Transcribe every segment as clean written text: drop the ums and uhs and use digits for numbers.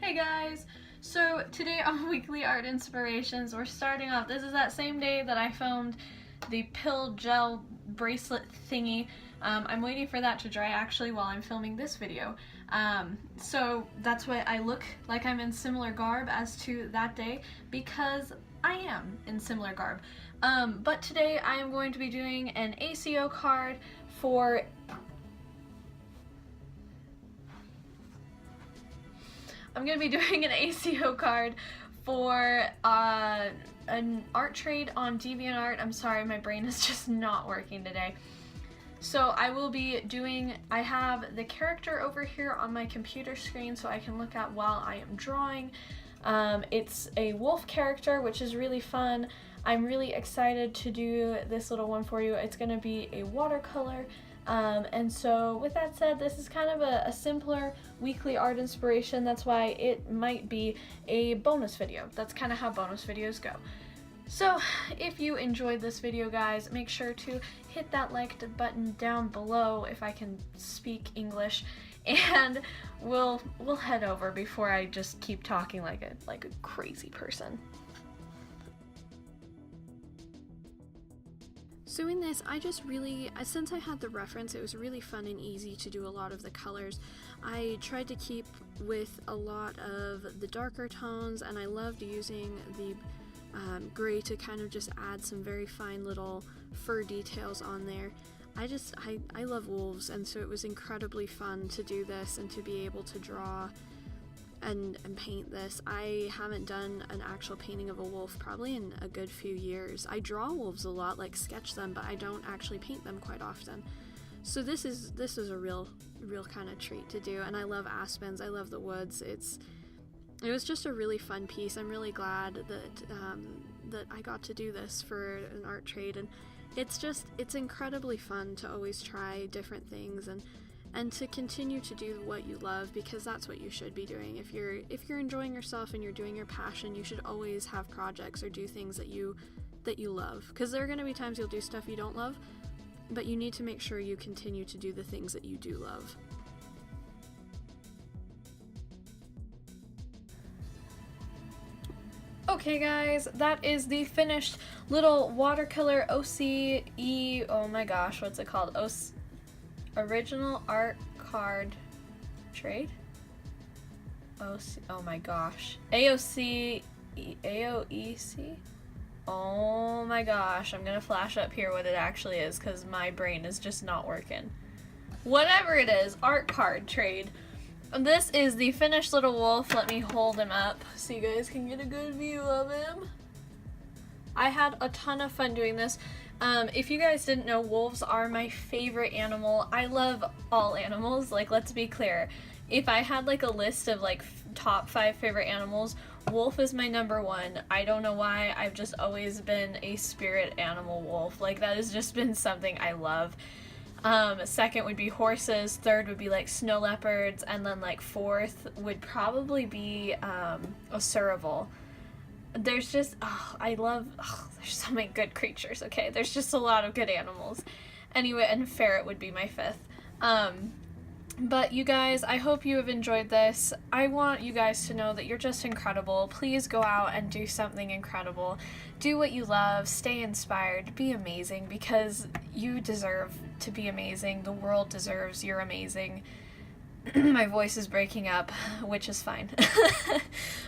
Hey guys! So today on Weekly Art Inspirations, we're starting off, this is that same day that I filmed the pill gel bracelet thingy. I'm waiting for that to dry actually while I'm filming this video. So that's why I look like I'm in similar garb as to that day, because I am in similar garb. But today I am going to be doing an ACO card for an ACO card for an art trade on DeviantArt. I'm sorry, my brain is just not working today. So I will be doing, I have the character over here on my computer screen so I can look at while I am drawing. It's a wolf character, which is really fun. I'm really excited to do this little one for you. It's going to be a watercolor. And so with that said, this is kind of a simpler weekly art inspiration. That's why it might be a bonus video. That's kind of how bonus videos go. So if you enjoyed this video, guys, make sure to hit that like button down below if I can speak English, and we'll head over before I just keep talking like a crazy person. So in this, I just really, since I had the reference, it was really fun and easy to do a lot of the colors. I tried to keep with a lot of the darker tones, and I loved using the gray to kind of just add some very fine little fur details on there. I love wolves, and so it was incredibly fun to do this and to be able to draw and paint this. I haven't done an actual painting of a wolf probably in a good few years. I draw wolves a lot, like sketch them, but I don't actually paint them quite often. So this is a real kind of treat to do, and I love aspens. I love the woods. It was just a really fun piece. I'm really glad that I got to do this for an art trade, and it's incredibly fun to always try different things and to continue to do what you love, because that's what you should be doing. If you're enjoying yourself and you're doing your passion, you should always have projects or do things that you love, because there are going to be times you'll do stuff you don't love, but you need to make sure you continue to do the things that you do love. Okay guys, that is the finished little watercolor OCE, oh my gosh, what's it called? Original art card trade? Oh my gosh. AOEC? Oh my gosh, I'm gonna flash up here what it actually is because my brain is just not working. Whatever it is, art card trade. This is the finished little wolf. Let me hold him up so you guys can get a good view of him. I had a ton of fun doing this. If you guys didn't know, wolves are my favorite animal. I love all animals, like, let's be clear. If I had like a list of like top 5 favorite animals, wolf is my #1. I don't know why, I've just always been a spirit animal wolf. Like, that has just been something I love. Second would be horses, third would be like snow leopards, and then like fourth would probably be a serval. There's just, there's so many good creatures, okay? There's just a lot of good animals. Anyway, and ferret would be my 5th. But you guys, I hope you have enjoyed this. I want you guys to know that you're just incredible. Please go out and do something incredible. Do what you love, stay inspired, be amazing, because you deserve to be amazing. The world deserves you're amazing. My voice is breaking up, which is fine.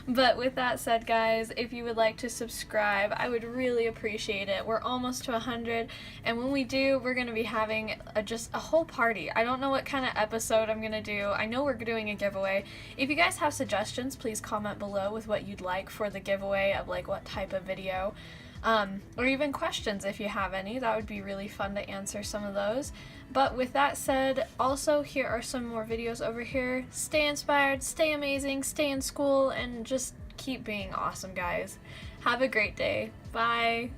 But with that said, guys, if you would like to subscribe, I would really appreciate it. We're almost to 100, and when we do, we're going to be having just a whole party. I don't know what kind of episode I'm going to do. I know we're doing a giveaway. If you guys have suggestions, please comment below with what you'd like for the giveaway of like what type of video. Or even questions if you have any. That would be really fun to answer some of those. But with that said, also here are some more videos over here. Stay inspired, stay amazing, stay in school, and just keep being awesome, guys. Have a great day. Bye.